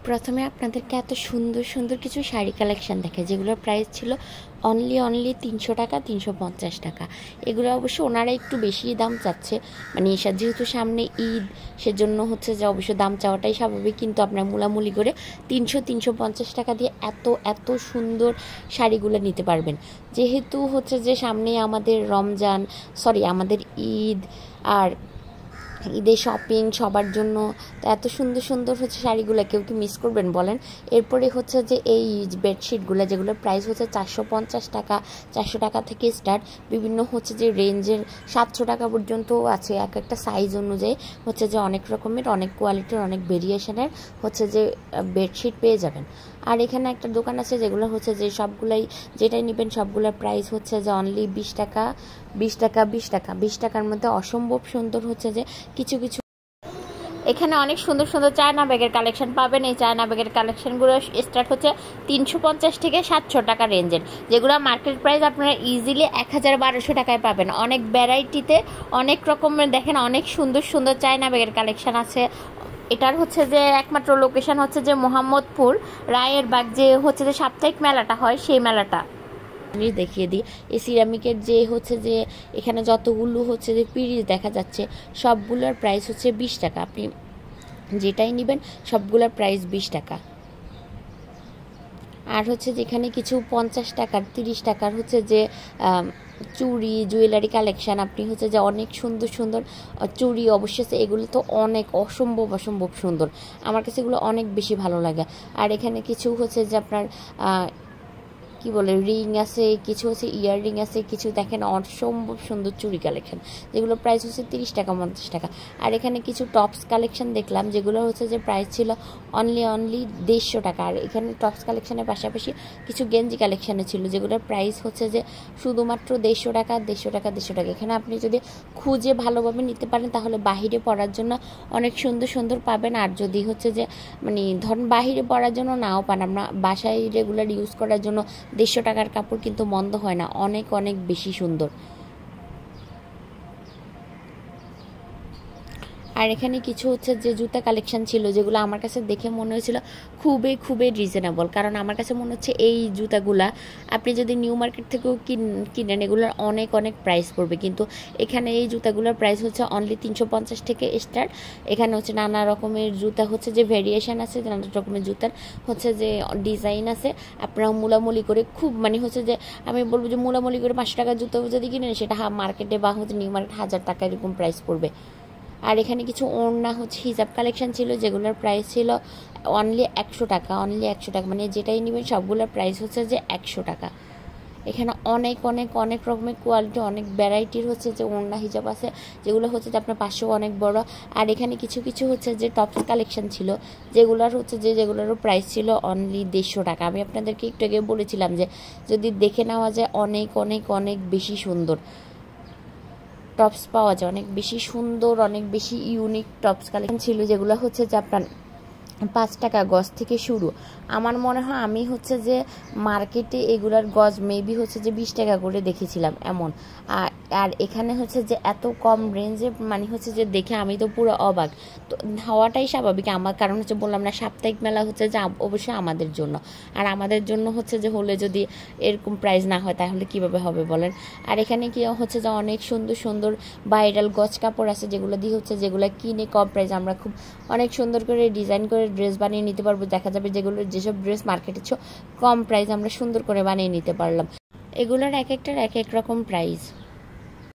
প্রথমে আপনাদেরকে এত সুন্দর সুন্দর কিছু শাড়ি কালেকশন দেখে যেগুলোর প্রাইস ছিল অনলি 300 টাকা, 350 টাকা। এগুলো অবশ্য ওনারা একটু বেশি দাম চাচ্ছে, মানে যেহেতু সামনে ঈদ, সেজন্য হচ্ছে যে অবশ্য দাম চাওয়াটাই স্বাভাবিক, কিন্তু আপনার মূলামূলি করে 300-350 টাকা দিয়ে এত এত সুন্দর শাড়িগুলো নিতে পারবেন। যেহেতু হচ্ছে যে সামনে আমাদের আমাদের ঈদ, আর ঈদের শপিং সবার জন্য, তো এত সুন্দর সুন্দর হচ্ছে শাড়িগুলো কেউ কি মিস করবেন বলেন। এরপরে হচ্ছে যে এই বেডশিটগুলো, যেগুলোর প্রাইস হচ্ছে 450 টাকা, 400 টাকা থেকে স্টার্ট, বিভিন্ন হচ্ছে যে রেঞ্জের 700 টাকা পর্যন্তও আছে। এক একটা সাইজ অনুযায়ী হচ্ছে যে অনেক রকমের, অনেক কোয়ালিটির, অনেক ভেরিয়েশনের হচ্ছে যে বেডশিট পেয়ে যাবেন। আর এখানে একটা দোকান আছে যেগুলো হচ্ছে যে সবগুলাই, যেটাই নেবেন সবগুলোর প্রাইস হচ্ছে যে অনলি 20 টাকা, 20 টাকা, 20 টাকা, 20 টাকার মধ্যে অসম্ভব সুন্দর হচ্ছে যে কিছু কিছু। এখানে অনেক সুন্দর সুন্দর চায়না ব্যাগের কালেকশন পাবেন। এই চায়না ব্যাগের কালেকশনগুলো স্টার্ট হচ্ছে 350 থেকে 700 টাকা রেঞ্জের, যেগুলো মার্কেট প্রাইস আপনারা ইজিলি 1000-1200 টাকায় পাবেন। অনেক ভ্যারাইটিতে, অনেক রকমের, দেখেন অনেক সুন্দর সুন্দর চায়না ব্যাগের কালেকশন আছে। এটার হচ্ছে যে একমাত্র লোকেশন হচ্ছে যে মোহাম্মদপুর রায়ের বাগ, যে হচ্ছে যে সাপ্তাহিক মেলাটা হয়, সেই মেলাটা দেখিয়ে দিই। এই সিরামিকের যে হচ্ছে যে এখানে যতগুলো হচ্ছে যে পিরিচ দেখা যাচ্ছে, সবগুলোর প্রাইস হচ্ছে 20 টাকা। আপনি যেটাই নেবেন সবগুলোর প্রাইস 20 টাকা। আর হচ্ছে যেখানে কিছু 50 টাকার, 30 টাকার হচ্ছে যে চুড়ি, জুয়েলারি কালেকশান, আপনি হচ্ছে যে অনেক সুন্দর সুন্দর চুড়ি, অবশ্যই এগুলো তো অনেক অসম্ভব সুন্দর, আমার কাছে এগুলো অনেক বেশি ভালো লাগে। আর এখানে কিছু হচ্ছে যে আপনার কি বলে রিং আছে, কিছু হচ্ছে ইয়াররিং আছে, কিছু দেখেন অসম্ভব সুন্দর চুড়ি কালেকশন, যেগুলো প্রাইস হচ্ছে 30 টাকা, 50 টাকা। আর এখানে কিছু টপস কালেকশন দেখলাম, যেগুলো হচ্ছে যে প্রাইস ছিল অনলি 150 টাকা। আর এখানে টপস কালেকশনের পাশাপাশি কিছু গেঞ্জি কালেকশানে ছিল, যেগুলোর প্রাইস হচ্ছে যে শুধুমাত্র 150 টাকা, 150 টাকা, 150 টাকা। এখানে আপনি যদি খুঁজে ভালোভাবে নিতে পারেন তাহলে বাহিরে পরার জন্য অনেক সুন্দর সুন্দর পাবেন। আর যদি হচ্ছে যে মানে ধরুন বাহিরে পরার জন্য নাও পান, আমরা বাসায় রেগুলার ইউজ করার জন্য 150 টাকার কাপড় কিন্তু মন্দ হয় না, অনেক অনেক বেশি সুন্দর। আর এখানে কিছু হচ্ছে যে জুতা কালেকশন ছিল, যেগুলো আমার কাছে দেখে মনে হয়েছিল খুবই খুবই রিজনেবল। কারণ আমার কাছে মনে হচ্ছে এই জুতাগুলা আপনি যদি নিউ মার্কেট থেকেও কিনেন, এগুলোর অনেক অনেক প্রাইস পড়বে, কিন্তু এখানে এই জুতাগুলোর প্রাইস হচ্ছে অনলি 350 থেকে স্টার্ট। এখানে হচ্ছে নানা রকমের জুতা হচ্ছে যে ভেরিয়েশন আছে, নানা রকমের জুতার হচ্ছে যে ডিজাইন আছে। আপনারা মূলামূলি করে খুব মানে হচ্ছে যে আমি বলবো যে মূলামূলি করে 500 টাকার জুতো যদি কিনেন, সেটা মার্কেটে বা হচ্ছে নিউ মার্কেট 1000 টাকা এরকম প্রাইস পড়বে। আর এখানে কিছু ওড়না হচ্ছে হিজাব কালেকশন ছিল, যেগুলোর প্রাইস ছিল অনলি 100 টাকা, অনলি 100 টাকা, মানে যেটাই নেবেন সবগুলোর প্রাইস হচ্ছে যে 100 টাকা। এখানে অনেক অনেক অনেক রকমের কোয়ালিটি, অনেক ভ্যারাইটির হচ্ছে যে ওড়না হিজাব আছে, যেগুলো হচ্ছে যে আপনার 500 অনেক বড়। আর এখানে কিছু কিছু হচ্ছে যে টপস কালেকশন ছিল, যেগুলোর হচ্ছে যে যেগুলোরও প্রাইস ছিল অনলি 150 টাকা। আমি আপনাদেরকে একটু আগে বলেছিলাম যে যদি দেখে নেওয়া যায় অনেক অনেক অনেক বেশি সুন্দর টপস পাওয়া যায়, অনেক বেশি সুন্দর, অনেক বেশি ইউনিক টপস কালেকশন ছিল, যেগুলো হচ্ছে যে আপনার 5 টাকা গজ থেকে শুরু। আমার মনে হয় আমি হচ্ছে যে মার্কেটে এগুলার গজ মেবি হচ্ছে যে 20 টাকা করে দেখেছিলাম এমন। আর এখানে হচ্ছে যে এত কম রেঞ্জে, মানে হচ্ছে যে দেখে আমি তো পুরো অবাক। তো হওয়াটাই স্বাভাবিক আমার, কারণ হচ্ছে বললাম না সাপ্তাহিক মেলা হচ্ছে যে অবশ্যই আমাদের জন্য, আর আমাদের জন্য হচ্ছে যে হলে যদি এরকম প্রাইস না হয় তাহলে কিভাবে হবে বলেন। আর এখানে কি হচ্ছে যে অনেক সুন্দর সুন্দর ভাইরাল গজ কাপড় আছে, যেগুলো দিয়ে হচ্ছে যেগুলো কিনে কম প্রাইস আমরা খুব অনেক সুন্দর করে ডিজাইন করে ড্রেস বানিয়ে নিতে পারবো। দেখা যাবে যেসব ড্রেস মার্কেটে কম প্রাইস আমরা সুন্দর করে বানিয়ে নিতে পারলাম। এগুলোর এক একটার এক এক রকম প্রাইস।